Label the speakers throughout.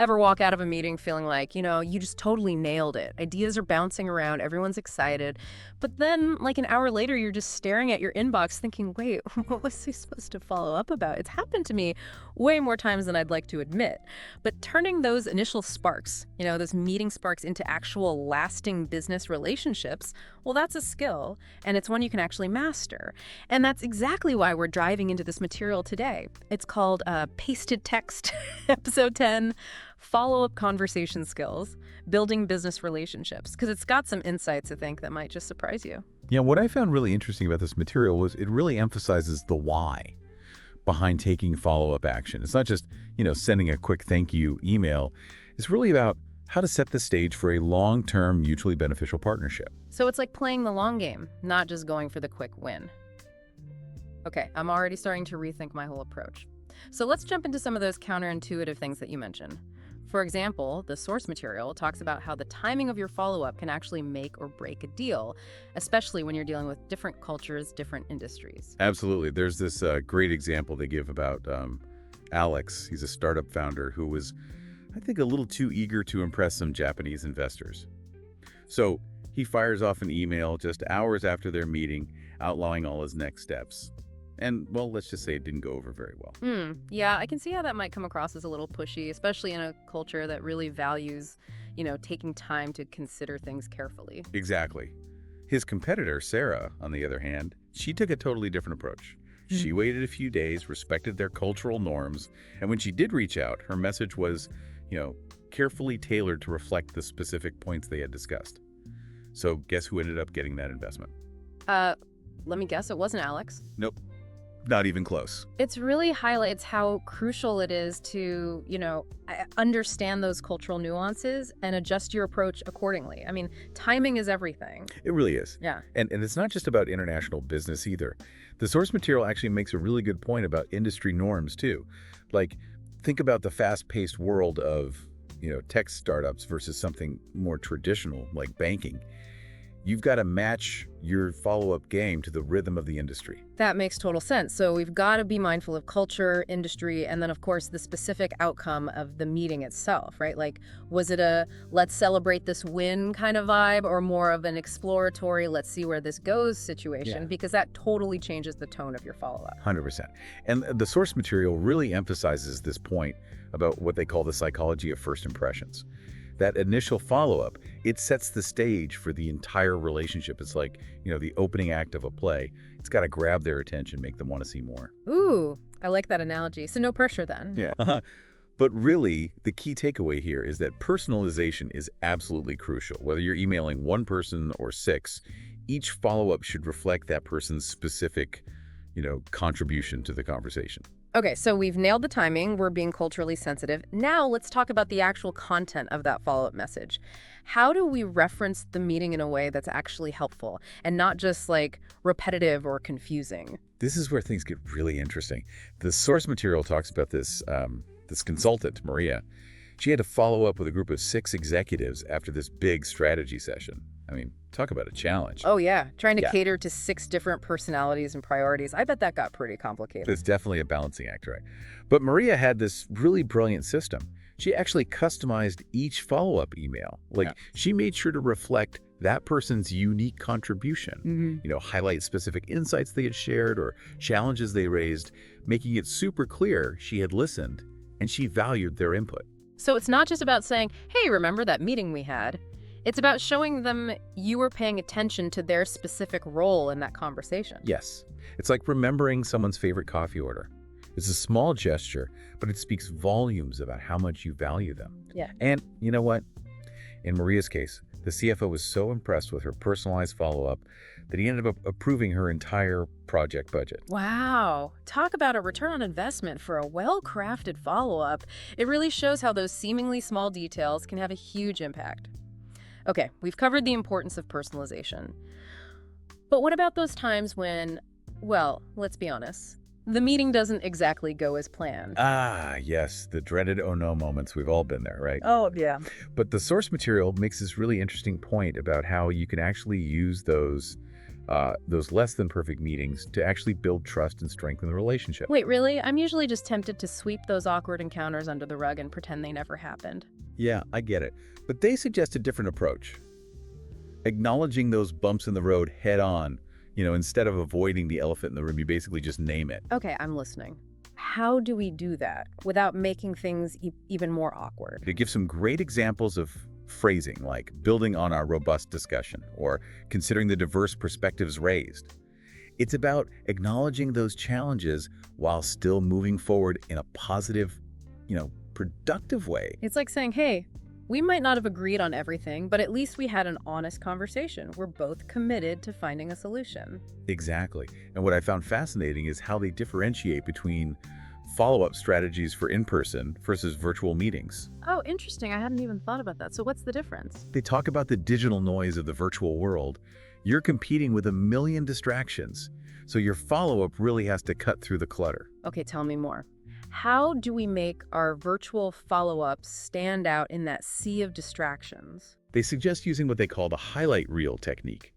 Speaker 1: Ever walk out of a meeting feeling like, you just totally nailed it. Ideas are bouncing around, everyone's excited. But then, like an hour later, you're just staring at your inbox thinking, wait, what was I supposed to follow up about? It's happened to me way more times than I'd like to admit. But turning those initial sparks, those meeting sparks into actual lasting business relationships, well, that's a skill, and it's one you can actually master. And that's exactly why we're diving into this material today. It's called Pasted Text, Episode 10, Follow-Up Conversation Skills, Building Business Relationships, because it's got some insights, I think, that might just surprise you.
Speaker 2: Yeah, what I found really interesting about this material was it really emphasizes the why behind taking follow-up action. It's not just, sending a quick thank you email. It's really about how to set the stage for a long-term, mutually beneficial partnership.
Speaker 1: So it's like playing the long game, not just going for the quick win. Okay, I'm already starting to rethink my whole approach. So let's jump into some of those counterintuitive things that you mentioned. For example, the source material talks about how the timing of your follow-up can actually make or break a deal, especially when you're dealing with different cultures, different industries.
Speaker 2: Absolutely. There's this great example they give about Alex. He's a startup founder who was, I think, a little too eager to impress some Japanese investors. So he fires off an email just hours after their meeting outlining all his next steps. And, well, let's just say it didn't go over very well.
Speaker 1: Yeah, I can see how that might come across as a little pushy, especially in a culture that really values, taking time to consider things carefully.
Speaker 2: Exactly. His competitor, Sarah, on the other hand, she took a totally different approach. She waited a few days, respected their cultural norms, and when she did reach out, her message was, carefully tailored to reflect the specific points they had discussed. So guess who ended up getting that investment?
Speaker 1: Let me guess, it wasn't Alex.
Speaker 2: Nope. Not even close.
Speaker 1: It's really highlights how crucial it is to, understand those cultural nuances and adjust your approach accordingly. I mean, timing is everything.
Speaker 2: It really is.
Speaker 1: Yeah.
Speaker 2: And it's not just about international business either. The source material actually makes a really good point about industry norms too. Like, think about the fast-paced world of, tech startups versus something more traditional like banking. You've got to match your follow-up game to the rhythm of the industry.
Speaker 1: That makes total sense. So we've got to be mindful of culture, industry, and then, of course, the specific outcome of the meeting itself, right? Like, was it a let's celebrate this win kind of vibe or more of an exploratory let's see where this goes situation?
Speaker 2: Yeah.
Speaker 1: Because that totally changes the tone of your follow-up.
Speaker 2: 100%. And the source material really emphasizes this point about what they call the psychology of first impressions. That initial follow-up, it sets the stage for the entire relationship. It's like, the opening act of a play. It's got to grab their attention, make them want to see more.
Speaker 1: Ooh, I like that analogy. So no pressure then.
Speaker 2: Yeah. But really, the key takeaway here is that personalization is absolutely crucial. Whether you're emailing one person or 6, each follow-up should reflect that person's specific, contribution to the conversation.
Speaker 1: Okay, so we've nailed the timing. We're being culturally sensitive. Now let's talk about the actual content of that follow-up message. How do we reference the meeting in a way that's actually helpful and not just like repetitive or confusing?
Speaker 2: This is where things get really interesting. The source material talks about this consultant, Maria. She had to follow up with a group of 6 executives after this big strategy session. I mean, talk about a challenge.
Speaker 1: Oh, yeah. Trying to cater to 6 different personalities and priorities. I bet that got pretty complicated.
Speaker 2: It's definitely a balancing act, right? But Maria had this really brilliant system. She actually customized each follow-up email. She made sure to reflect that person's unique contribution. Highlight specific insights they had shared or challenges they raised, making it super clear she had listened and she valued their input.
Speaker 1: So it's not just about saying, hey, remember that meeting we had? It's about showing them you were paying attention to their specific role in that conversation.
Speaker 2: Yes. It's like remembering someone's favorite coffee order. It's a small gesture, but it speaks volumes about how much you value them.
Speaker 1: Yeah.
Speaker 2: And you know what? In Maria's case, the CFO was so impressed with her personalized follow-up that he ended up approving her entire project budget.
Speaker 1: Wow. Talk about a return on investment for a well-crafted follow-up. It really shows how those seemingly small details can have a huge impact. Okay, we've covered the importance of personalization. But what about those times when, well, let's be honest, the meeting doesn't exactly go as planned?
Speaker 2: Ah, yes, the dreaded oh no moments. We've all been there, right?
Speaker 1: Oh, yeah.
Speaker 2: But the source material makes this really interesting point about how you can actually use those those less than perfect meetings to actually build trust and strengthen the relationship.
Speaker 1: Wait, really? I'm usually just tempted to sweep those awkward encounters under the rug and pretend they never happened.
Speaker 2: Yeah, I get it. But they suggest a different approach. Acknowledging those bumps in the road head on, instead of avoiding the elephant in the room, you basically just name it.
Speaker 1: Okay, I'm listening. How do we do that without making things even more awkward?
Speaker 2: To give some great examples of phrasing, like building on our robust discussion or considering the diverse perspectives raised. It's about acknowledging those challenges while still moving forward in a positive, productive way.
Speaker 1: It's like saying, hey, we might not have agreed on everything, but at least we had an honest conversation. We're both committed to finding a solution.
Speaker 2: Exactly. And what I found fascinating is how they differentiate between follow-up strategies for in-person versus virtual meetings.
Speaker 1: Oh, interesting. I hadn't even thought about that. So what's the difference?
Speaker 2: They talk about the digital noise of the virtual world. You're competing with a million distractions, so your follow-up really has to cut through the clutter.
Speaker 1: Okay, tell me more. How do we make our virtual follow-ups stand out in that sea of distractions?
Speaker 2: They suggest using what they call the highlight reel technique.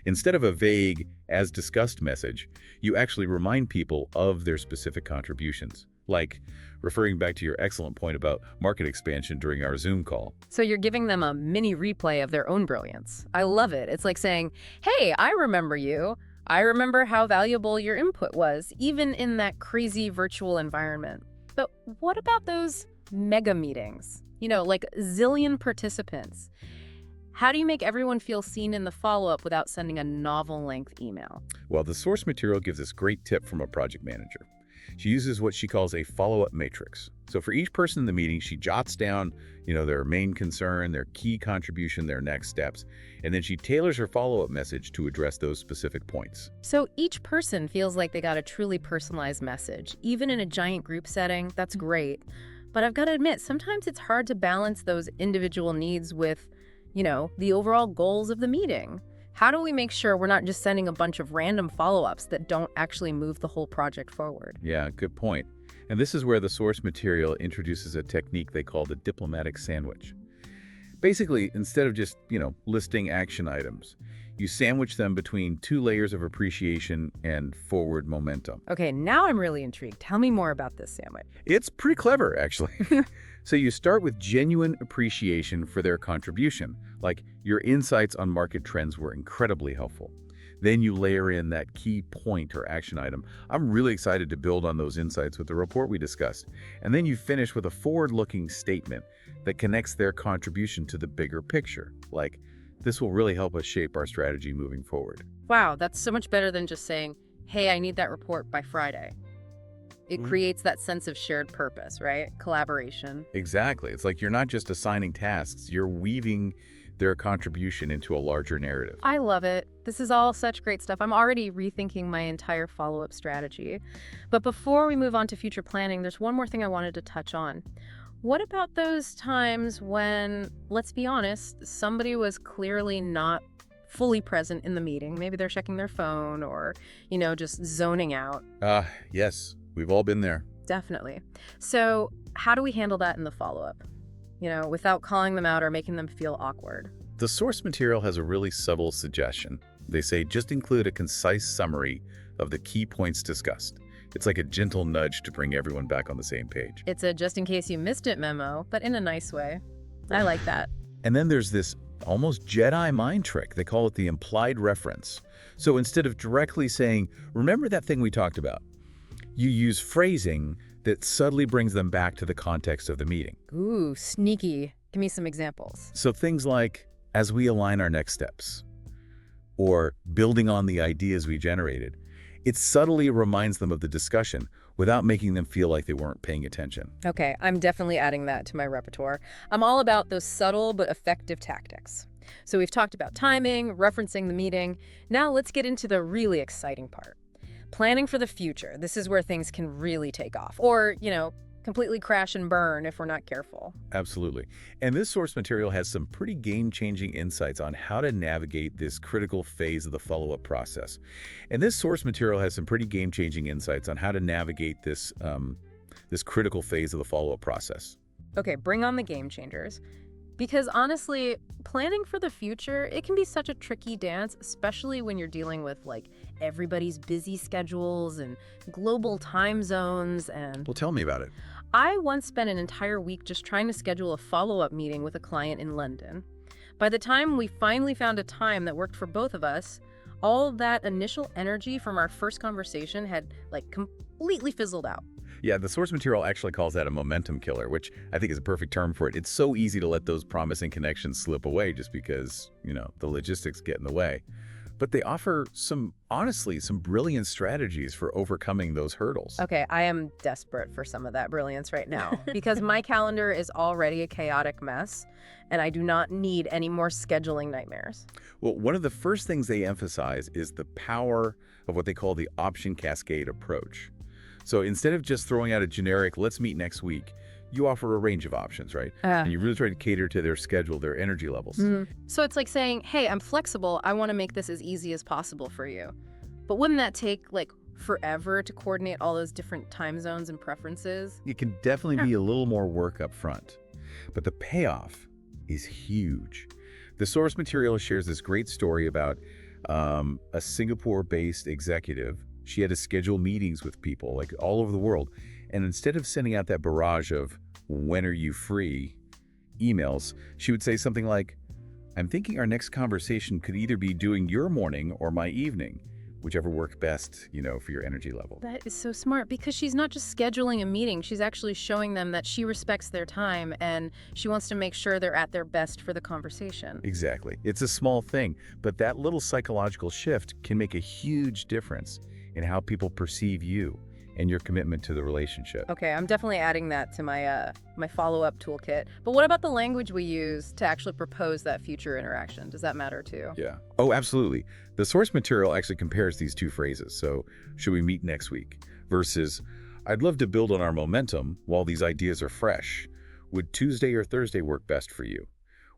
Speaker 2: Instead of a vague, as discussed message, you actually remind people of their specific contributions, like referring back to your excellent point about market expansion during our Zoom call.
Speaker 1: So you're giving them a mini replay of their own brilliance. I love it. It's like saying, hey, I remember you. I remember how valuable your input was, even in that crazy virtual environment. But what about those mega meetings? Like zillion participants. How do you make everyone feel seen in the follow-up without sending a novel-length email?
Speaker 2: Well, the source material gives this great tip from a project manager. She uses what she calls a follow-up matrix. So for each person in the meeting, she jots down, their main concern, their key contribution, their next steps, and then she tailors her follow-up message to address those specific points.
Speaker 1: So each person feels like they got a truly personalized message. Even in a giant group setting, that's great. But I've got to admit, sometimes it's hard to balance those individual needs with the overall goals of the meeting. How do we make sure we're not just sending a bunch of random follow-ups that don't actually move the whole project forward?
Speaker 2: Yeah, good point. And this is where the source material introduces a technique they call the diplomatic sandwich. Basically, instead of just, listing action items, you sandwich them between two layers of appreciation and forward momentum.
Speaker 1: Okay, now I'm really intrigued. Tell me more about this sandwich.
Speaker 2: It's pretty clever, actually. So you start with genuine appreciation for their contribution, like your insights on market trends were incredibly helpful. Then you layer in that key point or action item. I'm really excited to build on those insights with the report we discussed. And then you finish with a forward-looking statement that connects their contribution to the bigger picture, like, this will really help us shape our strategy moving forward.
Speaker 1: Wow, that's so much better than just saying, hey, I need that report by Friday. It creates that sense of shared purpose, right? Collaboration.
Speaker 2: Exactly. It's like you're not just assigning tasks, you're weaving their contribution into a larger narrative.
Speaker 1: I love it. This is all such great stuff. I'm already rethinking my entire follow-up strategy. But before we move on to future planning, there's one more thing I wanted to touch on. What about those times when, let's be honest, somebody was clearly not fully present in the meeting? Maybe they're checking their phone or, just zoning out.
Speaker 2: Yes, we've all been there.
Speaker 1: Definitely. So how do we handle that in the follow-up? Without calling them out or making them feel awkward?
Speaker 2: The source material has a really subtle suggestion. They say just include a concise summary of the key points discussed. It's like a gentle nudge to bring everyone back on the same page.
Speaker 1: It's a just in case you missed it memo, but in a nice way. I like that.
Speaker 2: And then there's this almost Jedi mind trick. They call it the implied reference. So instead of directly saying, remember that thing we talked about, you use phrasing that subtly brings them back to the context of the meeting.
Speaker 1: Ooh, sneaky. Give me some examples.
Speaker 2: So things like, as we align our next steps, or building on the ideas we generated, it subtly reminds them of the discussion without making them feel like they weren't paying attention.
Speaker 1: Okay, I'm definitely adding that to my repertoire. I'm all about those subtle but effective tactics. So we've talked about timing, referencing the meeting. Now let's get into the really exciting part. Planning for the future. This is where things can really take off. Or, completely crash and burn if we're not careful.
Speaker 2: Absolutely. And this source material has some pretty game-changing insights on how to navigate this critical phase of the follow-up process. And this source material has some pretty game-changing insights on how to navigate this critical phase of the follow-up process.
Speaker 1: Okay, bring on the game changers. Because honestly, planning for the future, it can be such a tricky dance, especially when you're dealing with like everybody's busy schedules and global time zones. And
Speaker 2: Well, tell me about it.
Speaker 1: I once spent an entire week just trying to schedule a follow-up meeting with a client in London. By the time we finally found a time that worked for both of us, all that initial energy from our first conversation had like completely fizzled out.
Speaker 2: Yeah, the source material actually calls that a momentum killer, which I think is a perfect term for it. It's so easy to let those promising connections slip away just because, the logistics get in the way. But they offer honestly, some brilliant strategies for overcoming those hurdles.
Speaker 1: Okay, I am desperate for some of that brilliance right now because my calendar is already a chaotic mess and I do not need any more scheduling nightmares.
Speaker 2: Well, one of the first things they emphasize is the power of what they call the option cascade approach. So instead of just throwing out a generic, let's meet next week, you offer a range of options, right? And you really try to cater to their schedule, their energy levels.
Speaker 1: So it's like saying, hey, I'm flexible. I want to make this as easy as possible for you. But wouldn't that take like forever to coordinate all those different time zones and preferences?
Speaker 2: It can definitely be a little more work up front, but the payoff is huge. The source material shares this great story about a Singapore-based executive. She had to schedule meetings with people like all over the world. And instead of sending out that barrage of when are you free emails, she would say something like, I'm thinking our next conversation could either be doing your morning or my evening, whichever worked best, for your energy level.
Speaker 1: That is so smart because she's not just scheduling a meeting. She's actually showing them that she respects their time and she wants to make sure they're at their best for the conversation.
Speaker 2: Exactly. It's a small thing, but that little psychological shift can make a huge difference in how people perceive you and your commitment to the relationship.
Speaker 1: Okay, I'm definitely adding that to my my follow-up toolkit. But what about the language we use to actually propose that future interaction? Does that matter too?
Speaker 2: Yeah. Oh, absolutely. The source material actually compares these two phrases. So, should we meet next week? Versus, I'd love to build on our momentum while these ideas are fresh. Would Tuesday or Thursday work best for you?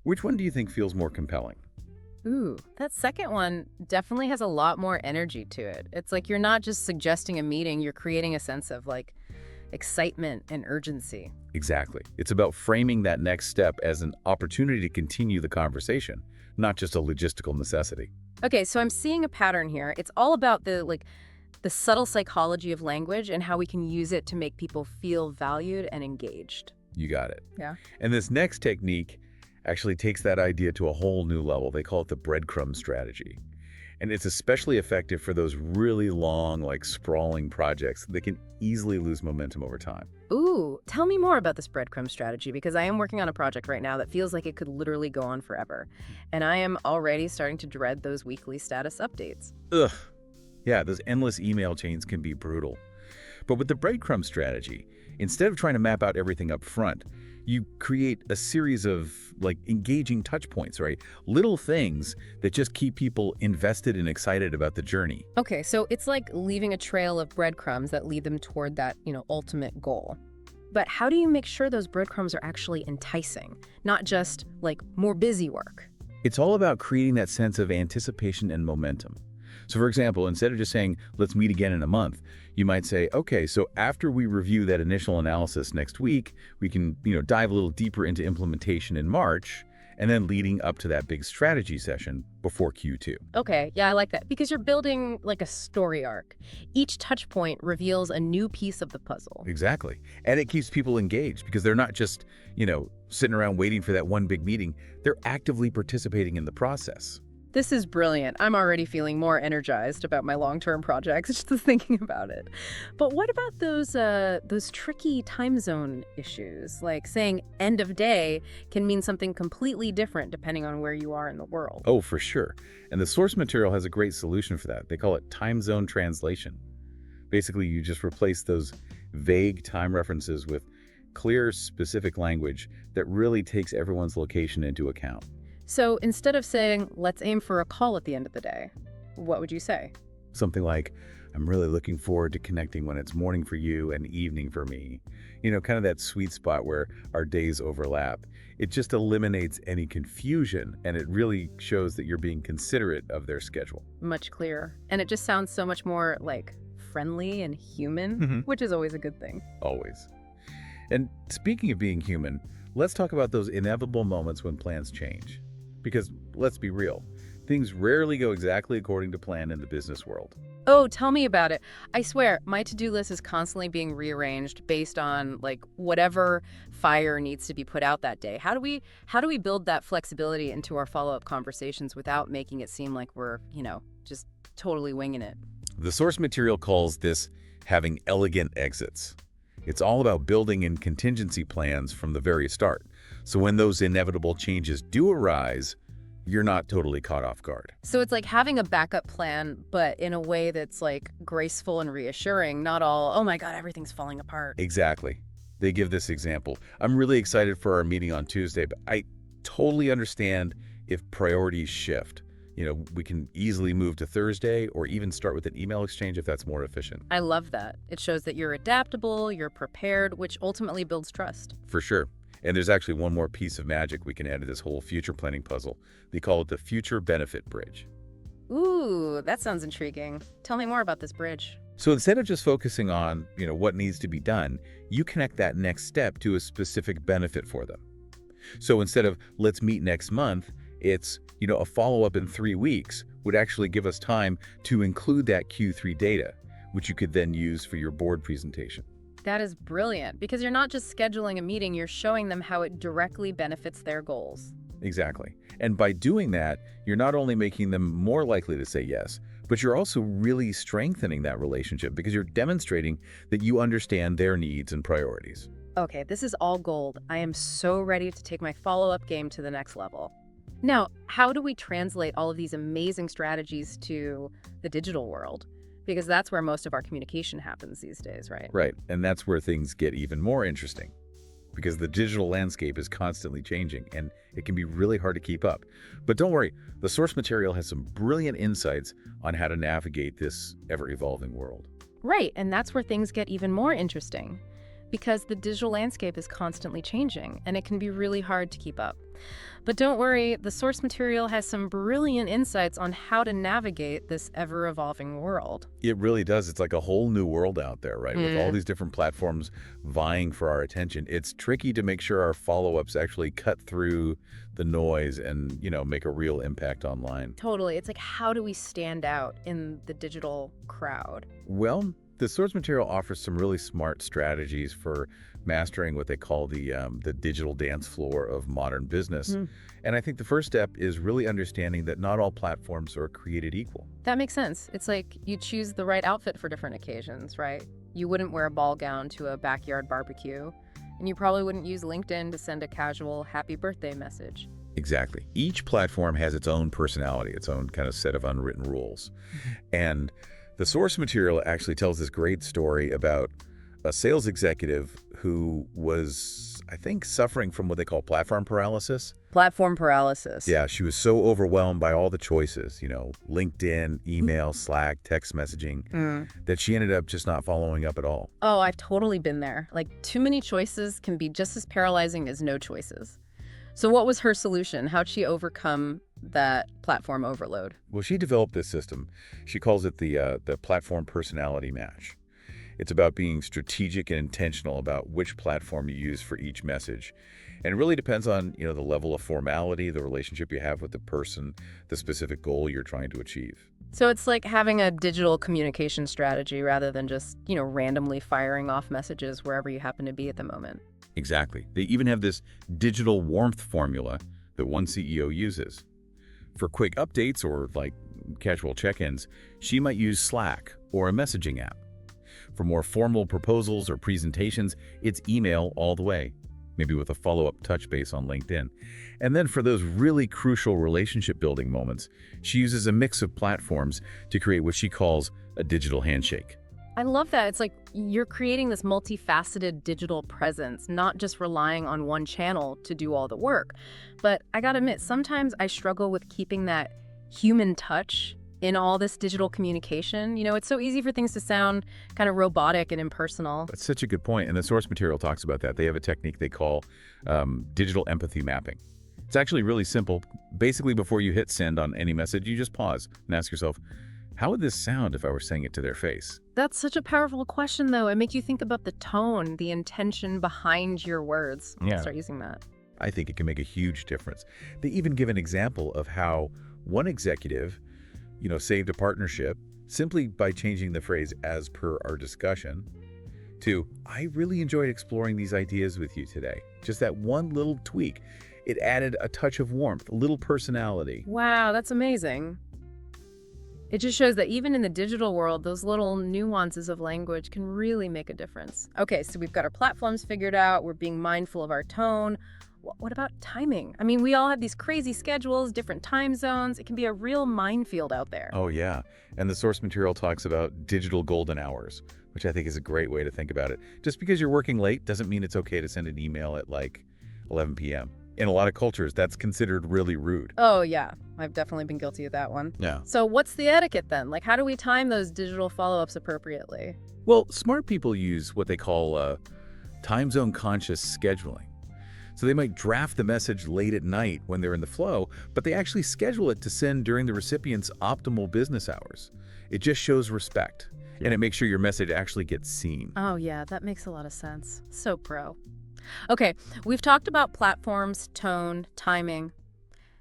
Speaker 2: Which one do you think feels more compelling?
Speaker 1: Ooh, that second one definitely has a lot more energy to it. It's like you're not just suggesting a meeting, you're creating a sense of like excitement and urgency.
Speaker 2: Exactly. It's about framing that next step as an opportunity to continue the conversation, not just a logistical necessity.
Speaker 1: Okay, so I'm seeing a pattern here. It's all about the subtle psychology of language and how we can use it to make people feel valued and engaged.
Speaker 2: You got it.
Speaker 1: Yeah.
Speaker 2: And this next technique actually takes that idea to a whole new level. They call it the breadcrumb strategy. And it's especially effective for those really long, sprawling projects that can easily lose momentum over time.
Speaker 1: Ooh, tell me more about this breadcrumb strategy because I am working on a project right now that feels like it could literally go on forever. And I am already starting to dread those weekly status updates.
Speaker 2: Ugh. Yeah, those endless email chains can be brutal. But with the breadcrumb strategy, instead of trying to map out everything up front, you create a series of engaging touch points, right? Little things that just keep people invested and excited about the journey.
Speaker 1: Okay, so it's like leaving a trail of breadcrumbs that lead them toward that, ultimate goal. But how do you make sure those breadcrumbs are actually enticing, not just more busy work?
Speaker 2: It's all about creating that sense of anticipation and momentum. So for example, instead of just saying, let's meet again in a month, you might say, okay, so after we review that initial analysis next week, we can, dive a little deeper into implementation in March, and then leading up to that big strategy session before Q2.
Speaker 1: Okay, yeah, I like that because you're building a story arc. Each touch point reveals a new piece of the puzzle.
Speaker 2: Exactly. And it keeps people engaged because they're not just, sitting around waiting for that one big meeting. They're actively participating in the process.
Speaker 1: This is brilliant. I'm already feeling more energized about my long-term projects just thinking about it. But what about those tricky time zone issues? Like saying end of day can mean something completely different depending on where you are in the world.
Speaker 2: Oh, for sure. And the source material has a great solution for that. They call it time zone translation. Basically, you just replace those vague time references with clear, specific language that really takes everyone's location into account.
Speaker 1: So instead of saying, let's aim for a call at the end of the day, what would you say?
Speaker 2: Something like, I'm really looking forward to connecting when it's morning for you and evening for me. Kind of that sweet spot where our days overlap. It just eliminates any confusion, and it really shows that you're being considerate of their schedule.
Speaker 1: Much clearer. And it just sounds so much more friendly and human, which is always a good thing.
Speaker 2: Always. And speaking of being human, Let's talk about those inevitable moments when plans change. Because let's be real, things rarely go exactly according to plan in the business world.
Speaker 1: Oh, tell me about it. I swear, my to-do list is constantly being rearranged based on like whatever fire needs to be put out that day. How do we build that flexibility into our follow-up conversations without making it seem like we're, just totally winging it?
Speaker 2: The source material calls this having elegant exits. It's all about building in contingency plans from the very start. So when those inevitable changes do arise, you're not totally caught off guard.
Speaker 1: So it's like having a backup plan, but in a way that's like graceful and reassuring, not all, oh my God, everything's falling apart.
Speaker 2: Exactly. They give this example. I'm really excited for our meeting on Tuesday, but I totally understand if priorities shift. We can easily move to Thursday or even start with an email exchange if that's more efficient.
Speaker 1: I love that. It shows that you're adaptable, you're prepared, which ultimately builds trust.
Speaker 2: For sure. And there's actually one more piece of magic we can add to this whole future planning puzzle. They call it the future benefit bridge.
Speaker 1: Ooh, that sounds intriguing. Tell me more about this bridge.
Speaker 2: So instead of just focusing on, what needs to be done, you connect that next step to a specific benefit for them. So instead of let's meet next month, it's, a follow-up in 3 weeks would actually give us time to include that Q3 data, which you could then use for your board presentation.
Speaker 1: That is brilliant, because you're not just scheduling a meeting, you're showing them how it directly benefits their goals.
Speaker 2: Exactly. And by doing that, you're not only making them more likely to say yes, but you're also really strengthening that relationship because you're demonstrating that you understand their needs and priorities.
Speaker 1: Okay, this is all gold. I am so ready to take my follow-up game to the next level. Now, how do we translate all of these amazing strategies to the digital world? Because that's where most of our communication happens these days, right?
Speaker 2: Right. And that's where things get even more interesting because the digital landscape is constantly changing and it can be really hard to keep up. But don't worry, the source material has some brilliant insights on how to navigate this ever-evolving world.
Speaker 1: Right, and that's where things get even more interesting because the digital landscape is constantly changing and it can be really hard to keep up. But don't worry, the source material has some brilliant insights on how to navigate this ever-evolving world.
Speaker 2: It really does. It's like a whole new world out there, right? With all these different platforms vying for our attention. It's tricky to make sure our follow-ups actually cut through the noise and, make a real impact online.
Speaker 1: Totally. It's like, how do we stand out in the digital crowd?
Speaker 2: Well, the source material offers some really smart strategies for mastering what they call the digital dance floor of modern business. And I think the first step is really understanding that not all platforms are created equal.
Speaker 1: That makes sense. It's like you choose the right outfit for different occasions, right? You wouldn't wear a ball gown to a backyard barbecue, and you probably wouldn't use LinkedIn to send a casual happy birthday message.
Speaker 2: Exactly. Each platform has its own personality, its own kind of set of unwritten rules. And the source material actually tells this great story about a sales executive who was, I think, suffering from what they call platform paralysis.
Speaker 1: Platform paralysis.
Speaker 2: Yeah, she was so overwhelmed by all the choices, LinkedIn, email, Slack, text messaging, that she ended up just not following up at all.
Speaker 1: Oh, I've totally been there. Like, too many choices can be just as paralyzing as no choices. So what was her solution? How'd she overcome that platform overload?
Speaker 2: Well, she developed this system. She calls it the platform personality match. It's about being strategic and intentional about which platform you use for each message. And it really depends on, the level of formality, the relationship you have with the person, the specific goal you're trying to achieve.
Speaker 1: So it's like having a digital communication strategy rather than just, randomly firing off messages wherever you happen to be at the moment.
Speaker 2: Exactly. They even have this digital warmth formula that one CEO uses. For quick updates or like casual check-ins, she might use Slack or a messaging app. For more formal proposals or presentations, it's email all the way, maybe with a follow-up touch base on LinkedIn. And then for those really crucial relationship building moments, she uses a mix of platforms to create what she calls a digital handshake.
Speaker 1: I love that. It's like you're creating this multifaceted digital presence, not just relying on one channel to do all the work. But I gotta admit, sometimes I struggle with keeping that human touch in all this digital communication. It's so easy for things to sound kind of robotic and impersonal.
Speaker 2: That's such a good point. And the source material talks about that. They have a technique they call digital empathy mapping. It's actually really simple. Basically, before you hit send on any message, you just pause and ask yourself, How would this sound if I were saying it to their face?
Speaker 1: That's such a powerful question, though. It makes you think about the tone, the intention behind your words.
Speaker 2: Yeah.
Speaker 1: Start using that.
Speaker 2: I think it can make a huge difference. They even give an example of how one executive, saved a partnership simply by changing the phrase "as per our discussion" to "I really enjoyed exploring these ideas with you today." Just that one little tweak. It added a touch of warmth, a little personality.
Speaker 1: Wow, that's amazing. It just shows that even in the digital world, those little nuances of language can really make a difference. Okay, so we've got our platforms figured out. We're being mindful of our tone. What about timing? I mean, we all have these crazy schedules, different time zones. It can be a real minefield out there.
Speaker 2: Oh, yeah. And the source material talks about digital golden hours, which I think is a great way to think about it. Just because you're working late doesn't mean it's okay to send an email at like 11 p.m. In a lot of cultures, that's considered really rude.
Speaker 1: Oh, yeah. I've definitely been guilty of that one.
Speaker 2: Yeah.
Speaker 1: So what's the etiquette then? Like, how do we time those digital follow-ups appropriately?
Speaker 2: Well, smart people use what they call time zone conscious scheduling. So they might draft the message late at night when they're in the flow, but they actually schedule it to send during the recipient's optimal business hours. It just shows respect, and it makes sure your message actually gets seen.
Speaker 1: Oh, yeah, that makes a lot of sense. So pro. Okay, we've talked about platforms, tone, timing.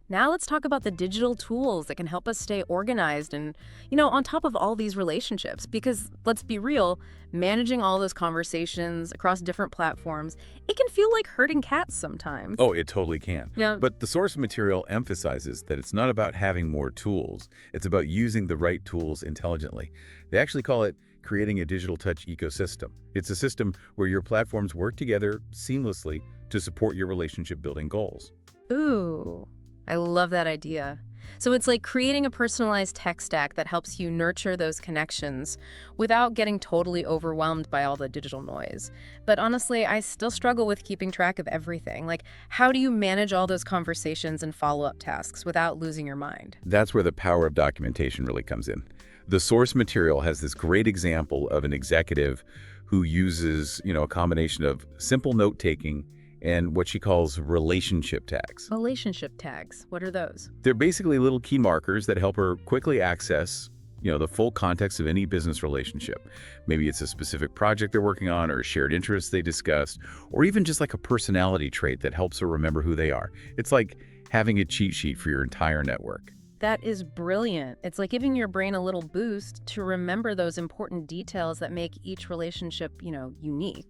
Speaker 1: Now let's talk about the digital tools that can help us stay organized and, on top of all these relationships. Because let's be real, managing all those conversations across different platforms, it can feel like herding cats sometimes.
Speaker 2: Oh, it totally can.
Speaker 1: Yeah.
Speaker 2: But the source material emphasizes that it's not about having more tools. It's about using the right tools intelligently. They actually call it creating a digital touch ecosystem. It's a system where your platforms work together seamlessly to support your relationship building goals.
Speaker 1: Ooh, I love that idea. So it's like creating a personalized tech stack that helps you nurture those connections without getting totally overwhelmed by all the digital noise. But honestly, I still struggle with keeping track of everything. Like, how do you manage all those conversations and follow-up tasks without losing your mind?
Speaker 2: That's where the power of documentation really comes in. The source material has this great example of an executive who uses, a combination of simple note-taking and what she calls relationship tags.
Speaker 1: Relationship tags, what are those?
Speaker 2: They're basically little key markers that help her quickly access, the full context of any business relationship. Maybe it's a specific project they're working on or a shared interest they discussed, or even just like a personality trait that helps her remember who they are. It's like having a cheat sheet for your entire network.
Speaker 1: That is brilliant. It's like giving your brain a little boost to remember those important details that make each relationship, unique.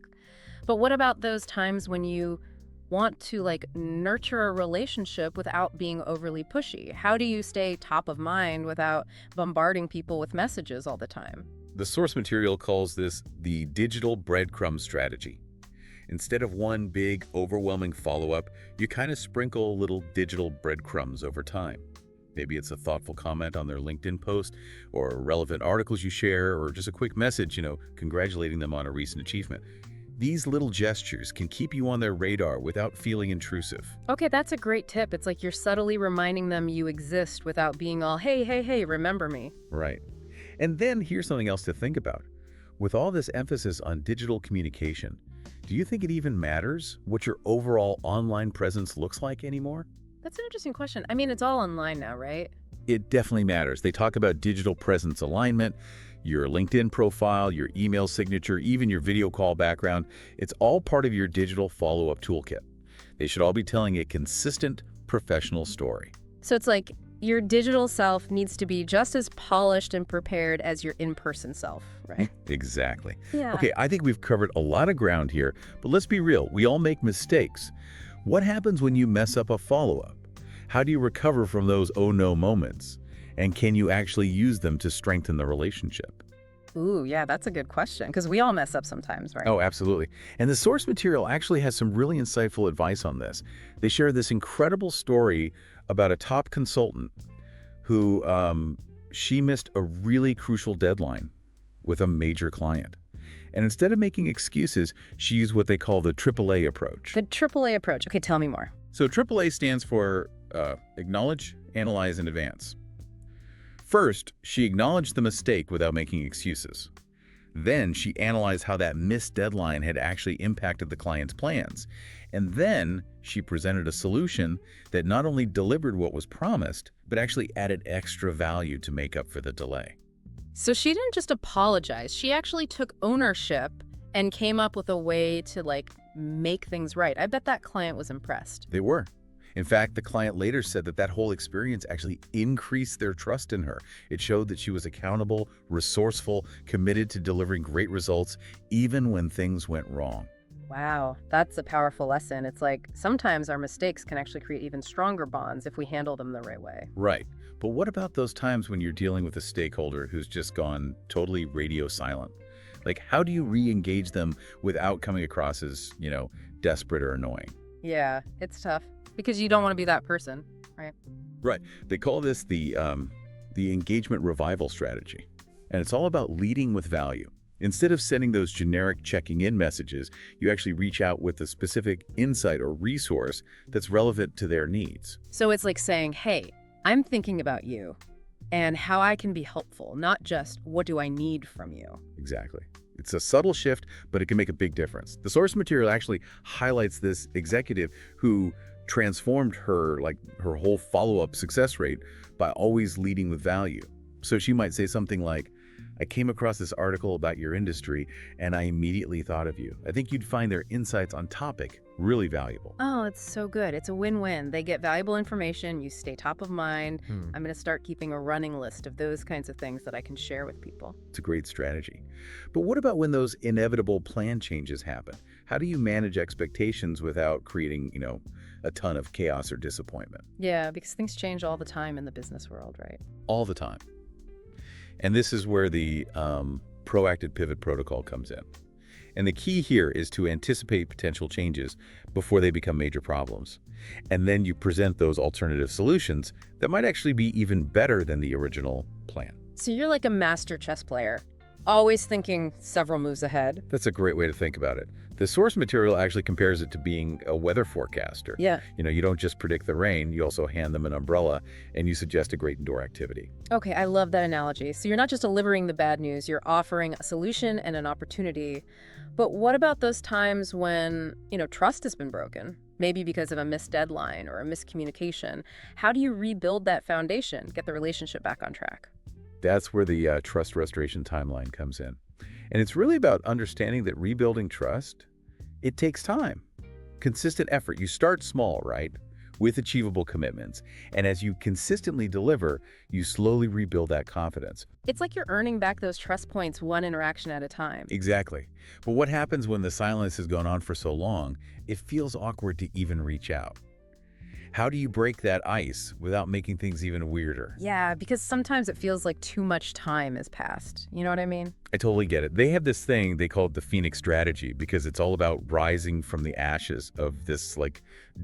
Speaker 1: But what about those times when you want to nurture a relationship without being overly pushy? How do you stay top of mind without bombarding people with messages all the time?
Speaker 2: The source material calls this the digital breadcrumb strategy. Instead of one big, overwhelming follow-up, you kind of sprinkle little digital breadcrumbs over time. Maybe it's a thoughtful comment on their LinkedIn post, or relevant articles you share, or just a quick message, congratulating them on a recent achievement. These little gestures can keep you on their radar without feeling intrusive.
Speaker 1: Okay, that's a great tip. It's like you're subtly reminding them you exist without being all, hey, remember me.
Speaker 2: Right. And then here's something else to think about. With all this emphasis on digital communication, do you think it even matters what your overall online presence looks like anymore?
Speaker 1: That's an interesting question. I mean, it's all online now, right?
Speaker 2: It definitely matters. They talk about digital presence alignment, your LinkedIn profile, your email signature, even your video call background. It's all part of your digital follow-up toolkit. They should all be telling a consistent, professional story.
Speaker 1: So it's like your digital self needs to be just as polished and prepared as your in-person self, right?
Speaker 2: Exactly.
Speaker 1: Yeah.
Speaker 2: Okay, I think we've covered a lot of ground here, but let's be real. We all make mistakes. What happens when you mess up a follow-up? How do you recover from those oh no moments? And can you actually use them to strengthen the relationship?
Speaker 1: Ooh, yeah, that's a good question, because we all mess up sometimes, right?
Speaker 2: Oh, absolutely. And the source material actually has some really insightful advice on this. They share this incredible story about a top consultant who she missed a really crucial deadline with a major client. And instead of making excuses, she used what they call the AAA approach.
Speaker 1: The AAA approach. Okay, tell me more.
Speaker 2: So AAA stands for acknowledge, analyze, and advance. First, she acknowledged the mistake without making excuses. Then she analyzed how that missed deadline had actually impacted the client's plans. And then she presented a solution that not only delivered what was promised, but actually added extra value to make up for the delay.
Speaker 1: So she didn't just apologize. She actually took ownership and came up with a way to, like, make things right. I bet that client was impressed.
Speaker 2: They were. In fact, the client later said that that whole experience actually increased their trust in her. It showed that she was accountable, resourceful, committed to delivering great results, even when things went wrong.
Speaker 1: Wow, that's a powerful lesson. It's like sometimes our mistakes can actually create even stronger bonds if we handle them the right way.
Speaker 2: Right. But what about those times when you're dealing with a stakeholder who's just gone totally radio silent? Like, how do you re-engage them without coming across as, desperate or annoying?
Speaker 1: Yeah, it's tough because you don't want to be that person, right?
Speaker 2: Right. They call this the engagement revival strategy. And it's all about leading with value. Instead of sending those generic checking in messages, you actually reach out with a specific insight or resource that's relevant to their needs.
Speaker 1: So it's like saying, hey, I'm thinking about you and how I can be helpful, not just what do I need from you.
Speaker 2: Exactly. It's a subtle shift, but it can make a big difference. The source material actually highlights this executive who transformed her whole follow-up success rate by always leading with value. So she might say something like, I came across this article about your industry and I immediately thought of you. I think you'd find their insights on topic really valuable.
Speaker 1: Oh, it's so good. It's a win-win. They get valuable information. You stay top of mind. I'm going to start keeping a running list of those kinds of things that I can share with people.
Speaker 2: It's a great strategy. But what about when those inevitable plan changes happen? How do you manage expectations without creating, a ton of chaos or disappointment?
Speaker 1: Yeah, because things change all the time in the business world, right?
Speaker 2: All the time. And this is where the proactive pivot protocol comes in. And the key here is to anticipate potential changes before they become major problems. And then you present those alternative solutions that might actually be even better than the original plan.
Speaker 1: So you're like a master chess player, always thinking several moves ahead.
Speaker 2: That's a great way to think about it. The source material actually compares it to being a weather forecaster.
Speaker 1: Yeah.
Speaker 2: You don't just predict the rain, you also hand them an umbrella and you suggest a great indoor activity.
Speaker 1: Okay, I love that analogy. So you're not just delivering the bad news, you're offering a solution and an opportunity. But what about those times when, trust has been broken? Maybe because of a missed deadline or a miscommunication. How do you rebuild that foundation, get the relationship back on track?
Speaker 2: That's where the trust restoration timeline comes in. And it's really about understanding that rebuilding trust, it takes time. Consistent effort. You start small, right? With achievable commitments. And as you consistently deliver, you slowly rebuild that confidence.
Speaker 1: It's like you're earning back those trust points one interaction at a time.
Speaker 2: Exactly. But what happens when the silence has gone on for so long, it feels awkward to even reach out. How do you break that ice without making things even weirder?
Speaker 1: Yeah, because sometimes it feels like too much time has passed. You know what I mean?
Speaker 2: I totally get it. They have this thing, they call it the Phoenix strategy, because it's all about rising from the ashes of this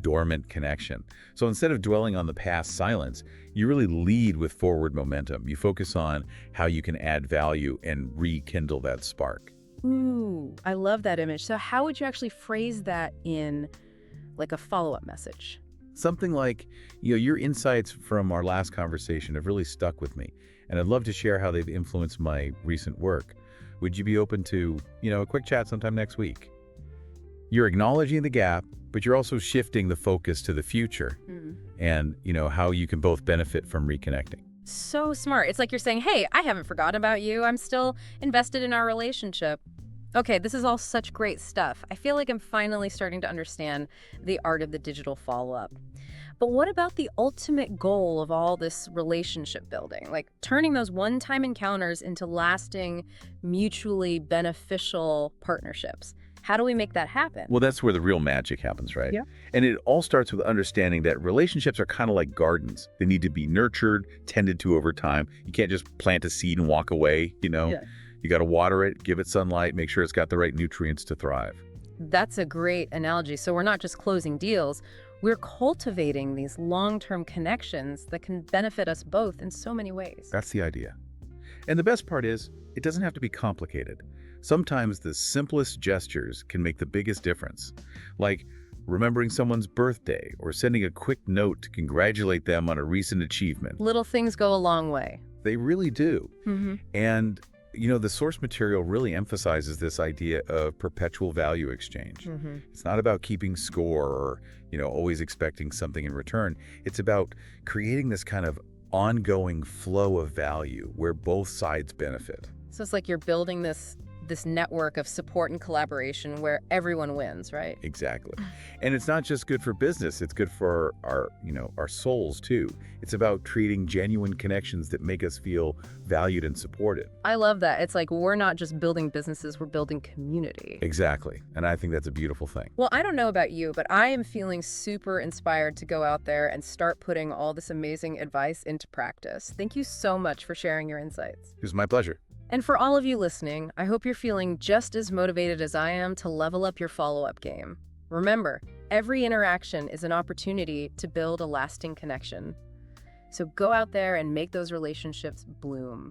Speaker 2: dormant connection. So instead of dwelling on the past silence, you really lead with forward momentum. You focus on how you can add value and rekindle that spark.
Speaker 1: Ooh, I love that image. So how would you actually phrase that in a follow-up message?
Speaker 2: Something like, your insights from our last conversation have really stuck with me, and I'd love to share how they've influenced my recent work. Would you be open to, a quick chat sometime next week? You're acknowledging the gap, but you're also shifting the focus to the future and, how you can both benefit from reconnecting.
Speaker 1: So smart. It's like you're saying, hey, I haven't forgotten about you. I'm still invested in our relationship. Okay, this is all such great stuff. I feel like I'm finally starting to understand the art of the digital follow-up. But what about the ultimate goal of all this relationship building? Like turning those one-time encounters into lasting, mutually beneficial partnerships. How do we make that happen?
Speaker 2: Well, that's where the real magic happens, right?
Speaker 1: Yeah.
Speaker 2: And it all starts with understanding that relationships are kind of like gardens. They need to be nurtured, tended to over time. You can't just plant a seed and walk away,
Speaker 1: Yeah.
Speaker 2: You got to water it, give it sunlight, make sure it's got the right nutrients to thrive.
Speaker 1: That's a great analogy. So we're not just closing deals, we're cultivating these long-term connections that can benefit us both in so many ways.
Speaker 2: That's the idea. And the best part is, it doesn't have to be complicated. Sometimes the simplest gestures can make the biggest difference, like remembering someone's birthday or sending a quick note to congratulate them on a recent achievement.
Speaker 1: Little things go a long way.
Speaker 2: They really do.
Speaker 1: Mm-hmm.
Speaker 2: And the source material really emphasizes this idea of perpetual value exchange.
Speaker 1: Mm-hmm.
Speaker 2: It's not about keeping score or, always expecting something in return. It's about creating this kind of ongoing flow of value where both sides benefit.
Speaker 1: So it's like you're building this network of support and collaboration where everyone wins, right?
Speaker 2: Exactly. And it's not just good for business, it's good for our souls too. It's about creating genuine connections that make us feel valued and supported.
Speaker 1: I love that. It's like we're not just building businesses, we're building community.
Speaker 2: Exactly. And I think that's a beautiful thing.
Speaker 1: Well, I don't know about you, but I am feeling super inspired to go out there and start putting all this amazing advice into practice. Thank you so much for sharing your insights.
Speaker 2: It was my pleasure.
Speaker 1: And for all of you listening, I hope you're feeling just as motivated as I am to level up your follow-up game. Remember, every interaction is an opportunity to build a lasting connection. So go out there and make those relationships bloom.